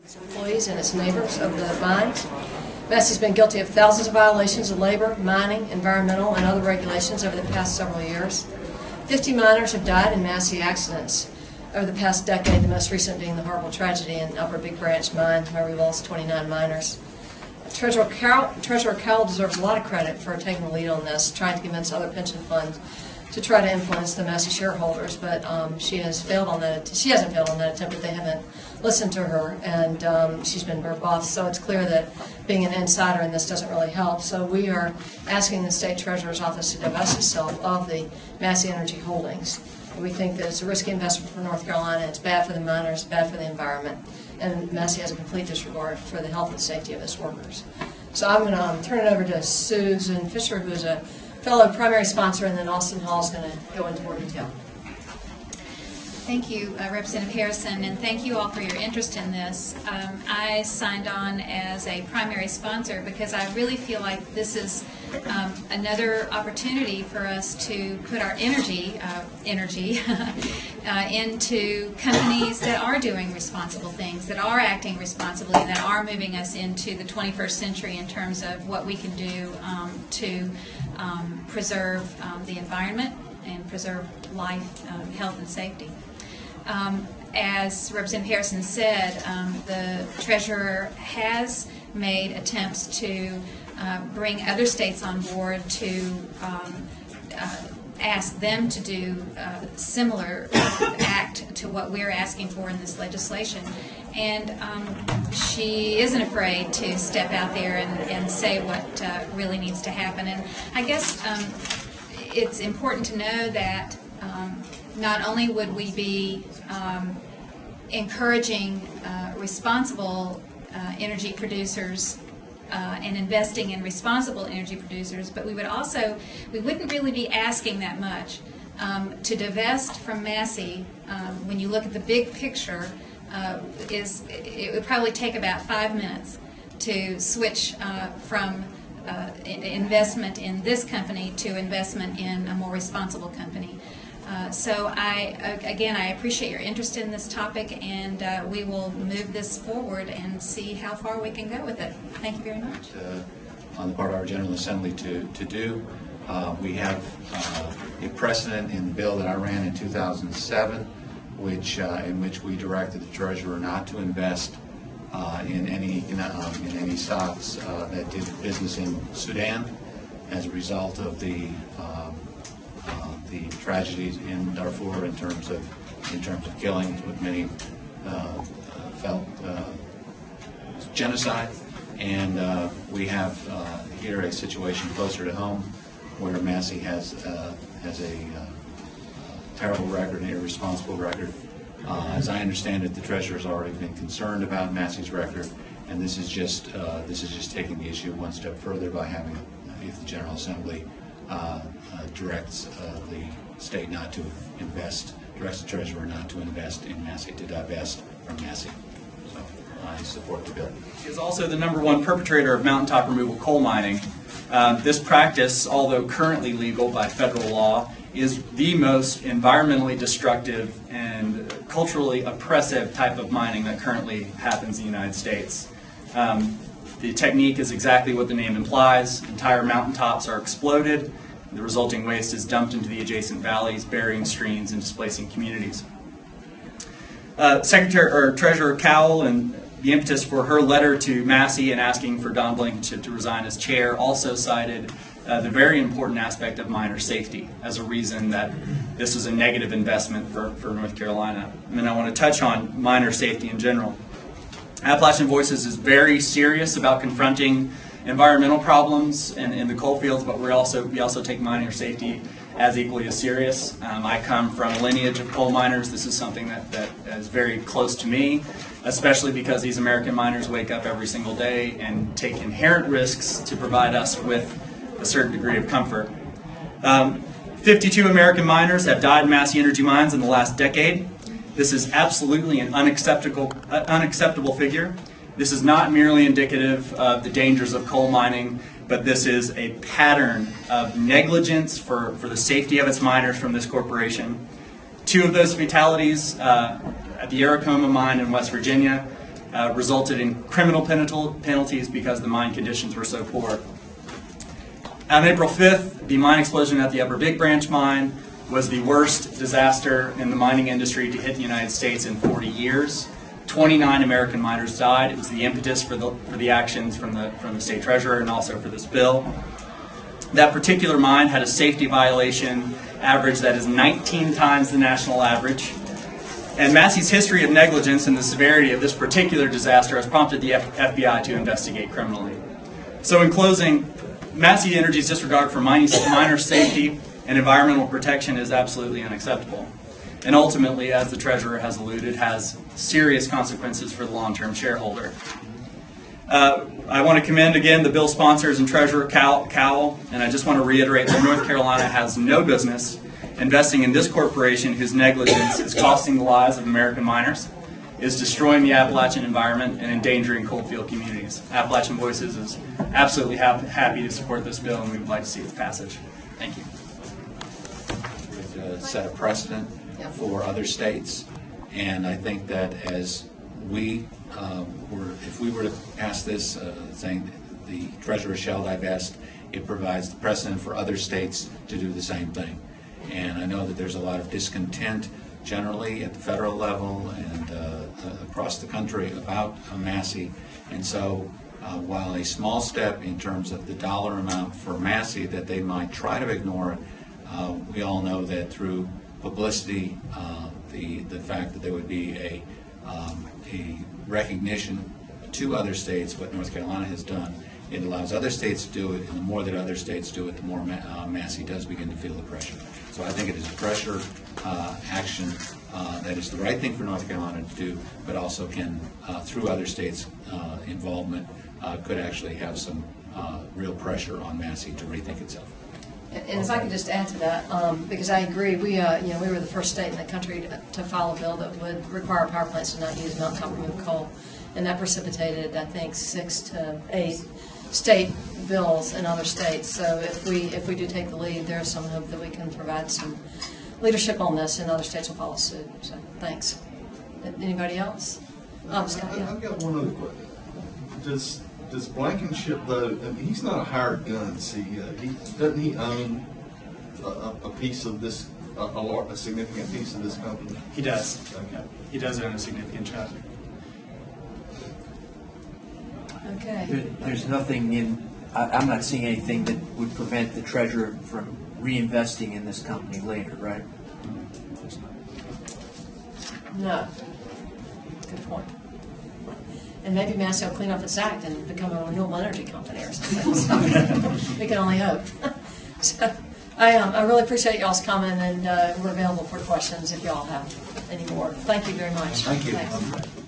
Its employees and its neighbors of the mines. Massey's been guilty of thousands of violations of labor, mining, environmental, and other regulations over the past several years. 50 miners have died in Massey accidents over the past decade, the most recent being the horrible tragedy in Upper Big Branch Mine, where we lost 29 miners. Treasurer Cowell deserves a lot of credit for taking the lead on this, trying to convince other pension funds to try to influence the Massey shareholders, but she has failed on that. She hasn't failed on that attempt, but they haven't listened to her, and she's been rebuffed. So it's clear that being an insider in this doesn't really help. So we are asking the State Treasurer's Office to divest itself of the Massey Energy holdings. We think that it's a risky investment for North Carolina. It's bad for the miners, bad for the environment, and Massey has a complete disregard for the health and safety of its workers. So I'm going to turn it over to Susan Fisher, who's a fellow primary sponsor, and then Austin Hall is going to go into more detail. Thank you, Representative Harrison, and thank you all for your interest in this. I signed on as a primary sponsor because I really feel like this is another opportunity for us to put our energy into companies that are doing responsible things, that are acting responsibly, and that are moving us into the 21st century in terms of what we can do to preserve the environment and preserve life, health, and safety. As Representative Harrison said, the Treasurer has made attempts to bring other states on board to ask them to do similar act to what we're asking for in this legislation. And she isn't afraid to step out there and say what really needs to happen. And I guess it's important to know that not only would we be encouraging responsible energy producers and investing in responsible energy producers, but we wouldn't really be asking that much. To divest from Massey, when you look at the big picture, it would probably take about 5 minutes to switch from investment in this company to investment in a more responsible company. So I appreciate your interest in this topic, and we will move this forward and see how far we can go with it. Thank you very much. On the part of our General Assembly to do. We have a precedent in the bill that I ran in 2007, in which we directed the Treasurer not to invest in any stocks that did business in Sudan as a result of the tragedies in Darfur in terms of killings, what many felt genocide. And we have here a situation closer to home where Massey has a terrible record, an irresponsible record. As I understand it, the Treasurer has already been concerned about Massey's record, and this is just taking the issue one step further by having, if the General Assembly directs the state not to invest, directs the Treasurer not to invest in Massey, to divest from Massey. So I support the bill. She is also the #1 perpetrator of mountaintop removal coal mining. This practice, although currently legal by federal law, is the most environmentally destructive and culturally oppressive type of mining that currently happens in the United States. The technique is exactly what the name implies. Entire mountaintops are exploded. The resulting waste is dumped into the adjacent valleys, burying streams and displacing communities. Treasurer Cowell, and the impetus for her letter to Massey and asking for Don Blankenship to resign as chair, also cited the very important aspect of miner safety as a reason that this was a negative investment for North Carolina. And then I want to touch on miner safety in general. Appalachian Voices is very serious about confronting environmental problems in the coal fields, but we also take miner safety as equally as serious. I come from a lineage of coal miners. This is something that is very close to me, especially because these American miners wake up every single day and take inherent risks to provide us with a certain degree of comfort. 52 American miners have died in Massey Energy mines in the last decade. This is absolutely an unacceptable figure. This is not merely indicative of the dangers of coal mining, but this is a pattern of negligence for the safety of its miners from this corporation. 2 of those fatalities at the Aracoma mine in West Virginia, resulted in criminal penalties because the mine conditions were so poor. On April 5th, the mine explosion at the Upper Big Branch mine was the worst disaster in the mining industry to hit the United States in 40 years. 29 American miners died. It was the impetus for the actions from the state treasurer and also for this bill. That particular mine had a safety violation average that is 19 times the national average. And Massey's history of negligence and the severity of this particular disaster has prompted the FBI to investigate criminally. So in closing, Massey Energy's disregard for miner safety and environmental protection is absolutely unacceptable. And ultimately, as the treasurer has alluded, has serious consequences for the long-term shareholder. I want to commend again the bill sponsors and treasurer Cowell, and I just want to reiterate that North Carolina has no business investing in this corporation whose negligence is costing the lives of American miners, is destroying the Appalachian environment, and endangering coalfield communities. Appalachian Voices is absolutely happy to support this bill, and we would like to see its passage. Thank you. Set a precedent for other states, and I think that as we if we were to pass this saying the treasurer shall divest, it provides the precedent for other states to do the same thing. And I know that there's a lot of discontent generally at the federal level and across the country about Massey, and so while a small step in terms of the dollar amount for Massey that they might try to ignore it, we all know that through publicity, the fact that there would be a recognition to other states what North Carolina has done, it allows other states to do it, and the more that other states do it, the more Massey does begin to feel the pressure. So I think it is a pressure action that is the right thing for North Carolina to do, but also can, through other states' involvement, could actually have some real pressure on Massey to rethink itself. And if I could just add to that, because I agree, we were the first state in the country to file a bill that would require power plants to not use mountain top removed coal, and that precipitated, I think, 6 to 8 state bills in other states. So if we do take the lead, there's some hope that we can provide some leadership on this, and other states will follow suit. So thanks. Anybody else? Scott, yeah. I've got one other question. Does Blankenship, though, I mean, he's not a hired gun CEO. Doesn't he own a piece of this, a significant piece of this company? He does. Okay. He does own a significant chunk. Okay. There's nothing in, I'm not seeing anything that would prevent the treasurer from reinvesting in this company later, right? No. Good point. And maybe Massey will clean up its act and become a renewable energy company or something. So we can only hope. So I really appreciate y'all's comment, and we're available for questions if y'all have any more. Thank you very much. Thank you. Thanks.